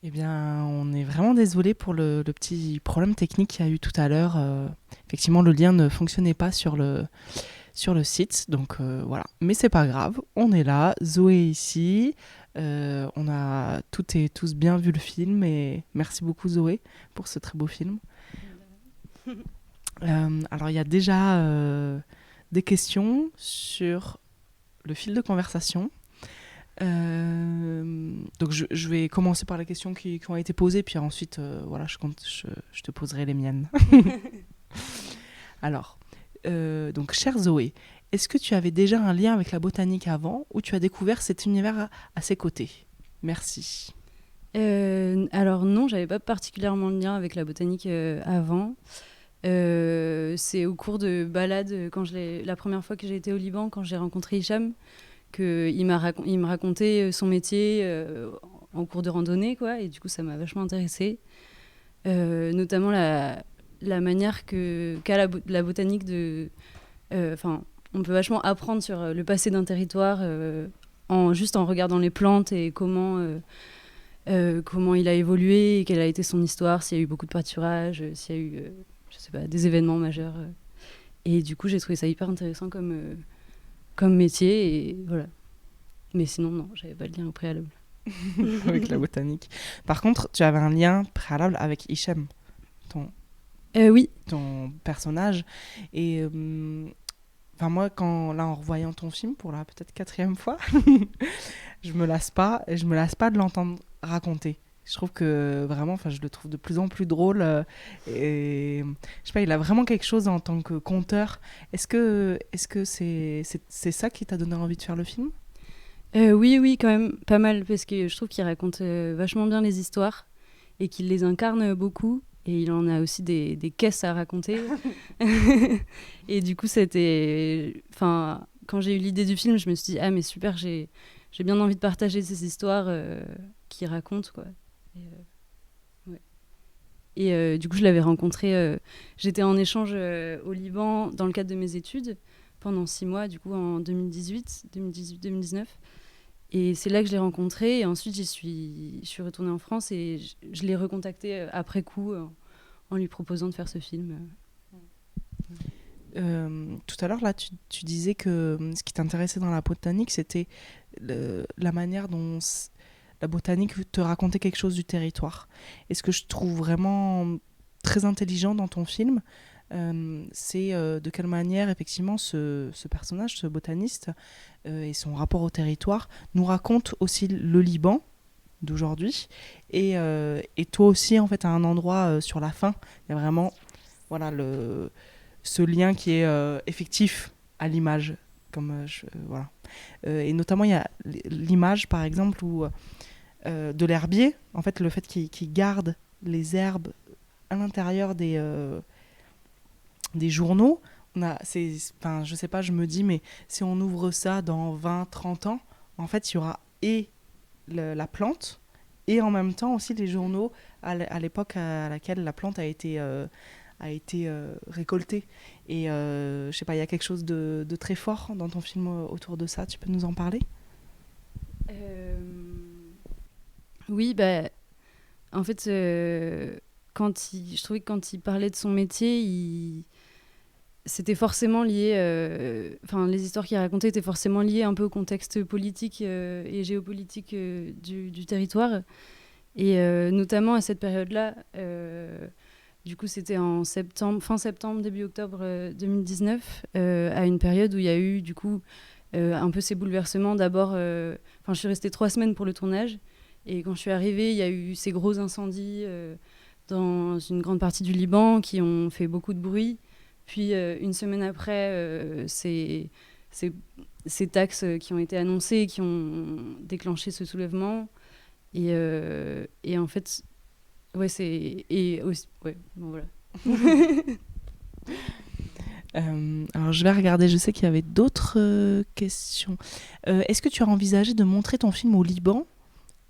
Eh bien, on est vraiment désolé pour le petit problème technique qu'il y a eu tout à l'heure. Effectivement, le lien ne fonctionnait pas sur le site, donc voilà. Mais c'est pas grave, on est là, Zoé est ici. On a toutes et tous bien vu le film et merci beaucoup Zoé pour ce très beau film. Alors, il y a déjà des questions sur le fil de conversation. Donc je vais commencer par les questions qui ont été posées, puis ensuite, voilà, je te poserai les miennes. Alors, donc, chère Zoé, est-ce que tu avais déjà un lien avec la botanique avant ou tu as découvert cet univers à ses côtés? Merci. Alors non, j'avais pas particulièrement de lien avec la botanique avant. C'est au cours de balades, la première fois que j'ai été au Liban, quand j'ai rencontré Hicham, qu'il il me racontait son métier en cours de randonnée, quoi, et du coup ça m'a vachement intéressée. Notamment la manière qu'a la botanique de... Enfin, on peut vachement apprendre sur le passé d'un territoire juste en regardant les plantes et comment il a évolué, et quelle a été son histoire, s'il y a eu beaucoup de pâturage, s'il y a eu je sais pas, des événements majeurs. Et du coup, j'ai trouvé ça hyper intéressant comme métier. Et voilà. Mais sinon, non, j'avais pas de lien au préalable. Avec la botanique. Par contre, tu avais un lien préalable avec Hichem, ton, Oui. ton personnage. Et enfin, moi, en revoyant ton film pour la peut-être quatrième fois, je me lasse pas de l'entendre raconter. Je trouve que vraiment, enfin, je le trouve de plus en plus drôle et je sais pas, il a vraiment quelque chose en tant que conteur. Est-ce que c'est ça qui t'a donné envie de faire le film? Oui, oui, quand même, pas mal, parce que je trouve qu'il raconte vachement bien les histoires et qu'il les incarne beaucoup. Et il en a aussi des caisses à raconter. Et du coup, c'était... Enfin, quand j'ai eu l'idée du film, je me suis dit, ah, mais super, j'ai bien envie de partager ces histoires qu'il raconte, quoi. Et, ouais. Et du coup, je l'avais rencontré... j'étais en échange au Liban dans le cadre de mes études pendant 6 mois, du coup, en 2018-2019. Et c'est là que je l'ai rencontré. Et ensuite, je suis retournée en France et je l'ai recontacté après coup en lui proposant de faire ce film. Tout à l'heure, là, tu disais que ce qui t'intéressait dans la botanique, c'était la manière dont la botanique te racontait quelque chose du territoire. Et ce que je trouve vraiment très intelligent dans ton film, c'est de quelle manière, effectivement, ce personnage, ce botaniste, et son rapport au territoire nous raconte aussi le Liban d'aujourd'hui. Et toi aussi, en fait, à un endroit sur la fin, il y a vraiment voilà, ce lien qui est effectif à l'image. Voilà. Et notamment, il y a l'image, par exemple, où, de l'herbier, en fait, le fait qu'il garde les herbes à l'intérieur des journaux. Enfin, je sais pas, je me dis, mais si on ouvre ça dans 20, 30 ans, en fait, il y aura et la plante, et en même temps aussi les journaux à l'époque à laquelle la plante a été récoltée. Et je sais pas, il y a quelque chose de très fort dans ton film autour de ça. Tu peux nous en parler? Euh, Oui, bah, en fait, je trouvais que quand il parlait de son métier, c'était forcément lié. Enfin, les histoires qu'il racontait étaient forcément liées un peu au contexte politique et géopolitique du territoire. Et notamment à cette période-là, du coup, c'était fin septembre, début octobre 2019, à une période où il y a eu, du coup, un peu ces bouleversements. D'abord, je suis restée 3 semaines pour le tournage. Et quand je suis arrivée, il y a eu ces gros incendies dans une grande partie du Liban qui ont fait beaucoup de bruit. Puis, une semaine après, ces, ces taxes qui ont été annoncées et qui ont déclenché ce soulèvement. Et en fait, ouais, c'est. Et aussi. Ouais, bon, voilà. Alors je vais regarder, je sais qu'il y avait d'autres questions. Est-ce que tu as envisagé de montrer ton film au Liban?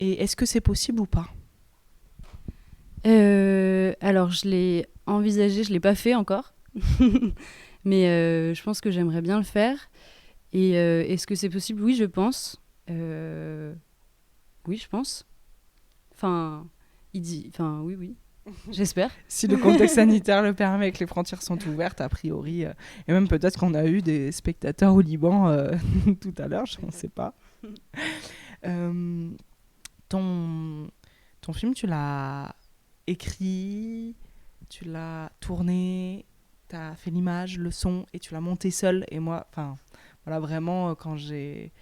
Et est-ce que c'est possible ou pas? Alors, je l'ai envisagé, je l'ai pas fait encore. Mais je pense que j'aimerais bien le faire. Et est-ce que c'est possible? Oui, je pense. Oui, je pense. Enfin. il dit, enfin oui, oui, j'espère. Si le contexte sanitaire le permet et que les frontières sont ouvertes, a priori, et même peut-être qu'on a eu des spectateurs au Liban tout à l'heure, je ne sais pas. Euh, ton film, tu l'as écrit, tu l'as tourné, tu as fait l'image, le son, et tu l'as monté seul. Et moi, enfin, voilà, vraiment, quand j'ai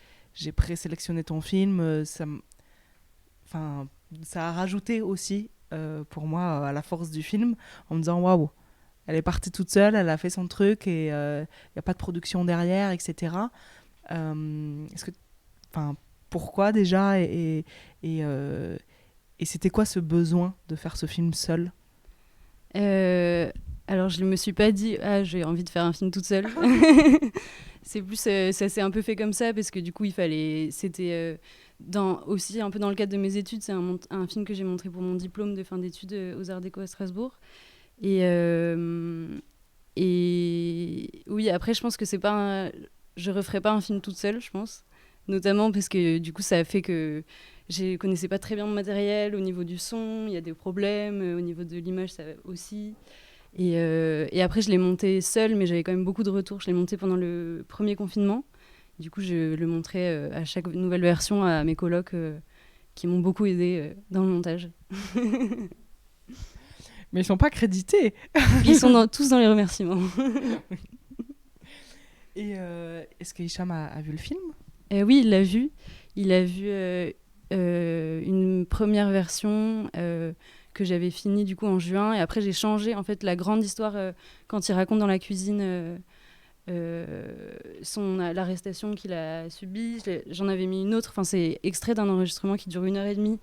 présélectionné ton film, enfin, ça a rajouté aussi pour moi à la force du film en me disant waouh, elle est partie toute seule, elle a fait son truc et il n'y a pas de production derrière, etc. Est-ce que, enfin, pourquoi déjà et, euh, et c'était quoi ce besoin de faire ce film seul? Alors, je ne me suis pas dit, ah, j'ai envie de faire un film toute seule. C'est plus, ça s'est un peu fait comme ça parce que du coup, c'était aussi un peu dans le cadre de mes études. C'est un film que j'ai montré pour mon diplôme de fin d'études aux Arts Déco à Strasbourg. Et oui, après, je pense que je referai pas un film toute seule, je pense. Notamment parce que du coup, ça a fait que je connaissais pas très bien mon matériel au niveau du son. Il y a des problèmes au niveau de l'image, ça aussi. Et après, je l'ai monté seule, mais j'avais quand même beaucoup de retours. Je l'ai monté pendant le premier confinement. Du coup, je le montrais à chaque nouvelle version à mes colocs qui m'ont beaucoup aidé dans le montage. Mais ils sont pas crédités. Ils sont tous dans les remerciements. Et est-ce que Hicham a vu le film? Oui, il l'a vu. Il a vu une première version que j'avais finie du coup en juin. Et après, j'ai changé en fait la grande histoire quand il raconte dans la cuisine l'arrestation qu'il a subie. J'en avais mis une autre. Enfin, c'est extrait d'un enregistrement qui dure 1h30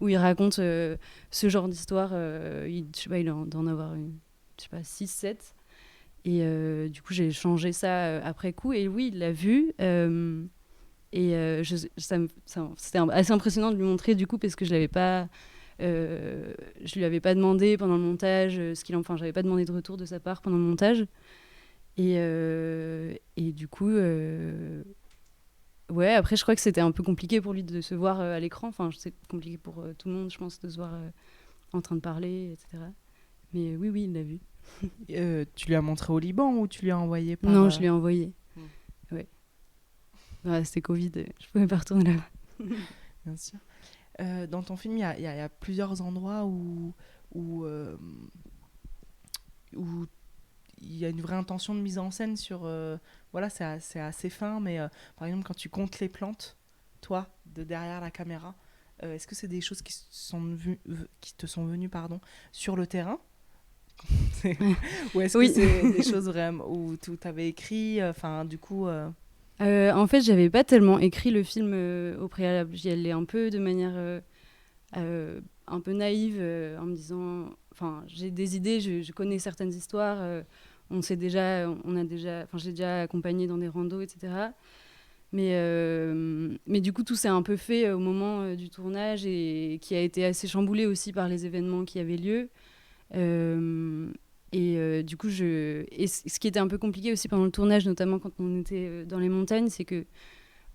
où il raconte ce genre d'histoire. Je sais pas, il doit en avoir je sais pas, 6, 7. Et du coup, j'ai changé ça après coup. Et oui, il l'a vu. Et c'était assez impressionnant de lui montrer du coup parce que je lui avais pas demandé pendant le montage enfin, j'avais pas demandé de retour de sa part pendant le montage. Et du coup, ouais, après, je crois que c'était un peu compliqué pour lui de se voir à l'écran. Enfin, c'est compliqué pour tout le monde, je pense, de se voir en train de parler, etc. Mais oui, il l'a vu. Tu lui as montré au Liban ou tu lui as envoyé par... Non, je lui ai envoyé. Ouais. Ouais, c'était Covid, je pouvais pas retourner là-bas. Bien sûr. Dans ton film, il y a plusieurs endroits où il y a une vraie intention de mise en scène sur... voilà, c'est assez fin, mais par exemple, quand tu comptes les plantes, toi, de derrière la caméra, est-ce que c'est des choses qui te sont venues sur le terrain? Ou est-ce que c'est des choses vraiment où tu avais écrit, du coup... En fait, j'avais pas tellement écrit le film au préalable. J'y allais un peu de manière un peu naïve, en me disant... Enfin, j'ai des idées, je connais certaines histoires, j'ai déjà accompagné dans des randos, etc. Mais du coup, tout s'est un peu fait au moment du tournage et qui a été assez chamboulé aussi par les événements qui avaient lieu. Du coup, ce qui était un peu compliqué aussi pendant le tournage, notamment quand on était dans les montagnes, c'est que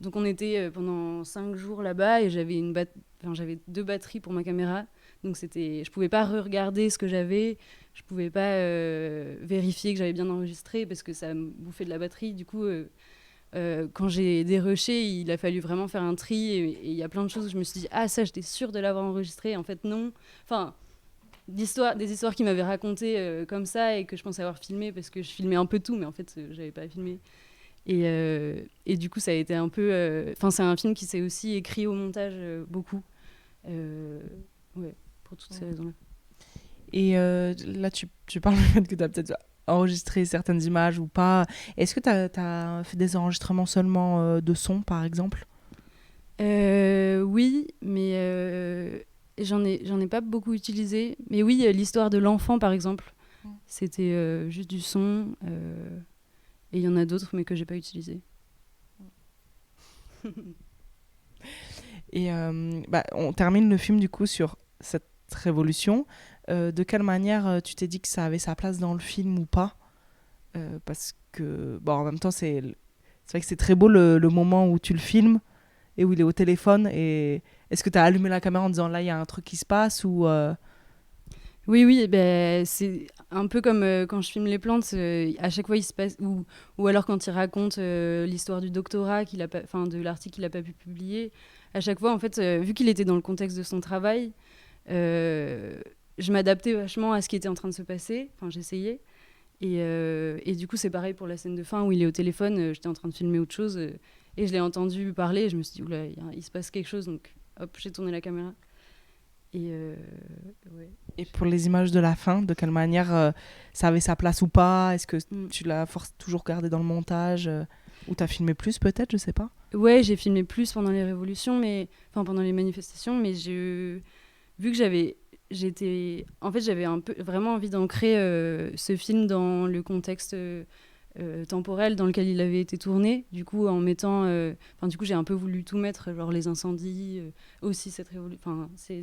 donc on était pendant 5 jours là-bas et j'avais j'avais 2 batteries pour ma caméra. Donc je pouvais pas re-regarder ce que j'avais, je pouvais pas vérifier que j'avais bien enregistré parce que ça me bouffait de la batterie. Du coup, quand j'ai dérushé, il a fallu vraiment faire un tri et il y a plein de choses où je me suis dit ah ça j'étais sûre de l'avoir enregistré, en fait non. Enfin des histoires qui m'avaient racontées comme ça et que je pensais avoir filmé parce que je filmais un peu tout, mais en fait j'avais pas filmé. Et du coup ça a été un peu c'est un film qui s'est aussi écrit au montage beaucoup ouais, pour toutes ces raisons là. Et là tu parles du fait que tu as peut-être enregistré certaines images ou pas. Est-ce que tu as fait des enregistrements seulement de son par exemple? Oui, mais j'en ai pas beaucoup utilisé. Mais oui, l'histoire de l'enfant, par exemple, c'était juste du son. Et il y en a d'autres, mais que j'ai pas utilisé. Et on termine le film du coup sur cette révolution. De quelle manière tu t'es dit que ça avait sa place dans le film ou pas? Parce que, bon, en même temps, c'est vrai que c'est très beau le moment où tu le filmes et où il est au téléphone et Est-ce que tu as allumé la caméra en disant là, il y a un truc qui se passe ou Oui, oui, ben, c'est un peu comme quand je filme les plantes, à chaque fois il se passe, ou alors quand il raconte l'histoire du doctorat, enfin de l'article qu'il n'a pas pu publier, à chaque fois, en fait, vu qu'il était dans le contexte de son travail, euh, je m'adaptais vachement à ce qui était en train de se passer, enfin j'essayais, et du coup c'est pareil pour la scène de fin où il est au téléphone, j'étais en train de filmer autre chose, et je l'ai entendu parler, et je me suis dit, oula, il se passe quelque chose, donc hop, j'ai tourné la caméra. Et ouais. et pour les images de la fin, de quelle manière ça avait sa place ou pas? Est-ce que tu l'as toujours gardé dans le montage ou t'as filmé plus peut-être, je sais pas. Ouais, j'ai filmé plus pendant les révolutions, enfin pendant les manifestations, mais vu que j'avais un peu vraiment envie d'ancrer ce film dans le contexte temporel dans lequel il avait été tourné. Du coup, du coup, j'ai un peu voulu tout mettre, genre les incendies, aussi ces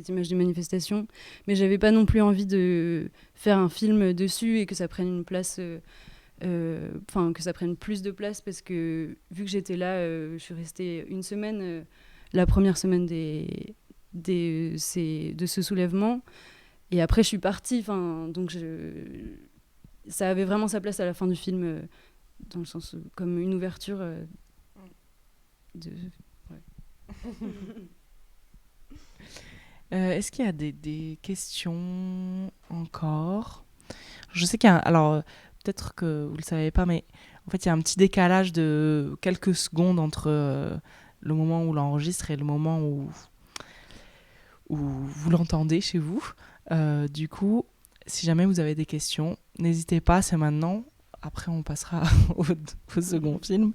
images de manifestations. Mais j'avais pas non plus envie de faire un film dessus et que ça prenne une place, que ça prenne plus de place parce que vu que j'étais là, je suis restée une semaine, la première semaine de ce soulèvement. Et après, je suis partie. Donc ça avait vraiment sa place à la fin du film, dans le sens comme une ouverture de. Ouais. Est-ce qu'il y a des questions encore? Je sais qu'il y a alors peut-être que vous le savez pas, mais en fait il y a un petit décalage de quelques secondes entre le moment où l'enregistre et le moment où vous l'entendez chez vous. Du coup, si jamais vous avez des questions, n'hésitez pas, c'est maintenant. Après, on passera au second film.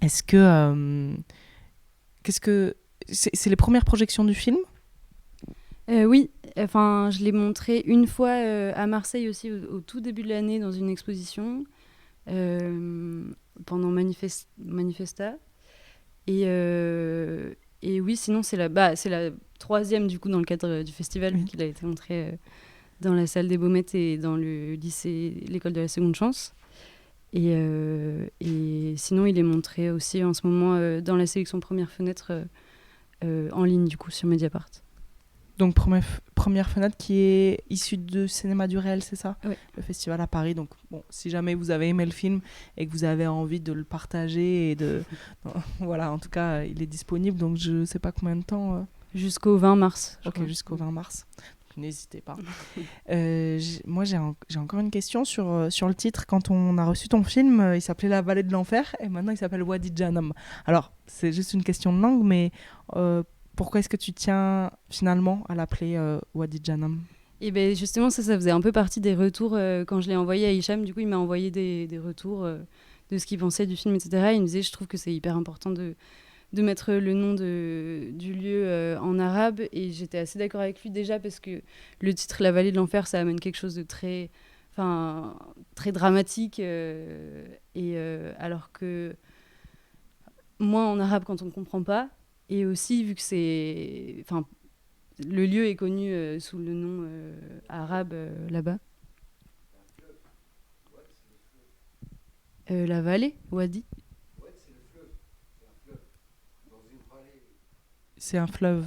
Est-ce que... qu'est-ce que... C'est les premières projections du film? Oui, enfin, je l'ai montré une fois à Marseille aussi, au tout début de l'année, dans une exposition, pendant Manifesta. Et oui, sinon, c'est la troisième, du coup, dans le cadre du festival, vu qu'il a été montré dans la salle des Baumettes et dans le lycée, l'école de la Seconde Chance. Et sinon, il est montré aussi en ce moment dans la sélection Première Fenêtre en ligne, du coup, sur Mediapart. Donc, première fenêtre qui est issue de Cinéma du Réel, c'est ça? Oui. Le festival à Paris. Donc, bon, si jamais vous avez aimé le film et que vous avez envie de le partager, et voilà, en tout cas, il est disponible. Donc, je ne sais pas combien de temps. Jusqu'au 20 mars. Ok, jusqu'au 20 mars. Donc, n'hésitez pas. Moi, j'ai encore une question sur le titre. Quand on a reçu ton film, il s'appelait La Vallée de l'Enfer et maintenant il s'appelle Wadi Jahannam. Alors, c'est juste une question de langue, mais pourquoi est-ce que tu tiens finalement à l'appeler Wadi Jahannam? Et ben justement, ça faisait un peu partie des retours quand je l'ai envoyé à Hicham. Du coup, il m'a envoyé des retours de ce qu'il pensait du film, etc. Il me disait, je trouve que c'est hyper important de mettre le nom du lieu en arabe. Et j'étais assez d'accord avec lui déjà parce que le titre La Vallée de l'Enfer, ça amène quelque chose de très dramatique. Alors que moins en arabe quand on ne comprend pas. Et aussi, vu que le lieu est connu sous le nom arabe là-bas. La vallée, Wadi. C'est un fleuve.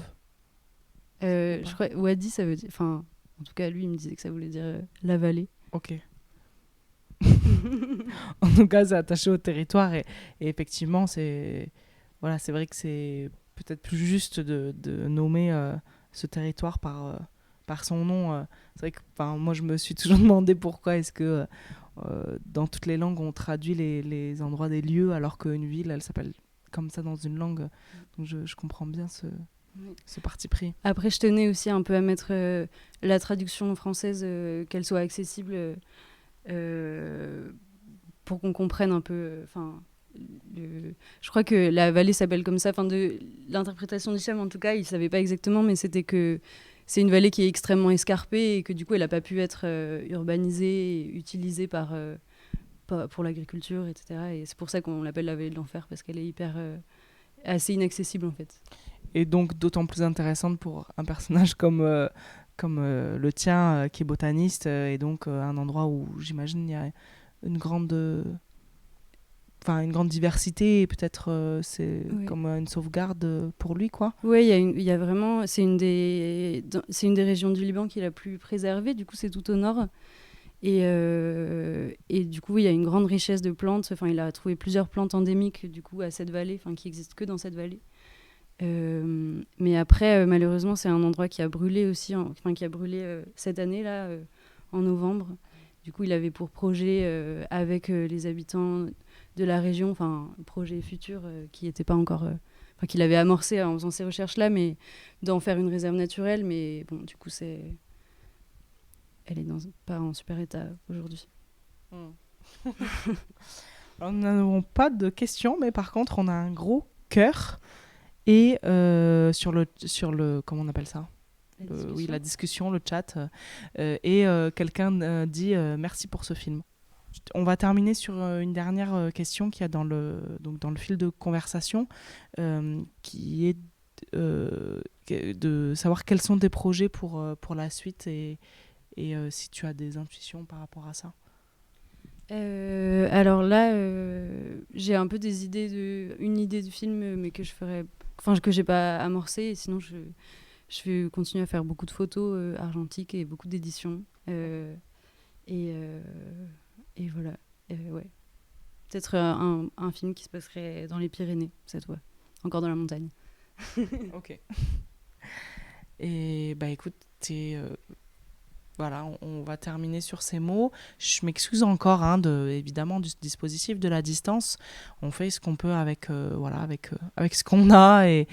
Je crois Wadi, ça veut dire. Enfin, en tout cas, lui, il me disait que ça voulait dire la vallée. Ok. En tout cas, c'est attaché au territoire et effectivement, c'est vrai que c'est peut-être plus juste de nommer ce territoire par son nom. C'est vrai que moi, je me suis toujours demandé pourquoi est-ce que dans toutes les langues, on traduit les endroits des lieux alors qu'une ville, elle s'appelle comme ça dans une langue. Donc, je comprends bien ce parti pris. Après, je tenais aussi un peu à mettre la traduction française, qu'elle soit accessible pour qu'on comprenne un peu. Je crois que la vallée s'appelle comme ça. De l'interprétation d'Hicham, en tout cas, il ne savait pas exactement, mais c'était que c'est une vallée qui est extrêmement escarpée et que du coup, elle n'a pas pu être urbanisée et utilisée pour l'agriculture, etc. Et c'est pour ça qu'on l'appelle la vallée de l'enfer, parce qu'elle est assez inaccessible, en fait. Et donc d'autant plus intéressante pour un personnage comme le tien, qui est botaniste, et donc un endroit où j'imagine il y a une grande une grande diversité et peut-être c'est Ouais. comme une sauvegarde pour lui, quoi. Oui, il y a vraiment. C'est une des régions du Liban qui est la plus préservée, du coup, c'est tout au nord. Et du coup, il y a une grande richesse de plantes. Enfin, il a trouvé plusieurs plantes endémiques, du coup, à cette vallée, enfin, qui existent que dans cette vallée. Mais après, malheureusement, c'est un endroit qui a brûlé aussi, qui a brûlé cette année, là, en novembre. Du coup, il avait pour projet, avec les habitants de la région, enfin, projet futur qui n'était pas encore. Qu'il avait amorcé en faisant ces recherches-là, mais d'en faire une réserve naturelle. Mais bon, du coup, elle est pas en super état aujourd'hui. Alors, nous n'avons pas de questions, mais par contre, on a un gros cœur. Et sur le comment on appelle ça, oui, la discussion, le chat. Quelqu'un dit merci pour ce film. On va terminer sur une dernière question qu'il y a dans le fil de conversation, qui est de savoir quels sont tes projets pour la suite et si tu as des intuitions par rapport à ça. Alors là, j'ai un peu une idée de film, mais que j'ai pas amorcé. Et sinon, je vais continuer à faire beaucoup de photos argentiques et beaucoup d'éditions. Et, euh, et voilà. Ouais. Peut-être un film qui se passerait dans les Pyrénées, cette fois. Encore dans la montagne. Ok. Et bah écoute, voilà, on va terminer sur ces mots. Je m'excuse encore évidemment du dispositif de la distance. On fait ce qu'on peut avec ce qu'on a et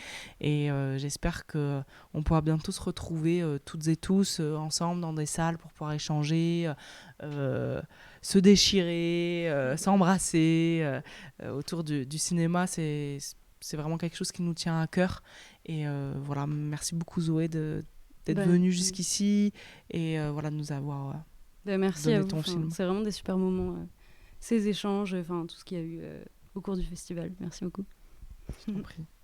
j'espère que on pourra bientôt se retrouver toutes et tous ensemble dans des salles pour pouvoir échanger, se déchirer, s'embrasser autour du cinéma. C'est vraiment quelque chose qui nous tient à cœur. Et voilà, merci beaucoup Zoé d'être venue jusqu'ici et de nous avoir merci donné à vous. ton film. C'est vraiment des super moments, ces échanges, tout ce qu'il y a eu au cours du festival. Merci beaucoup. Je t'en prie.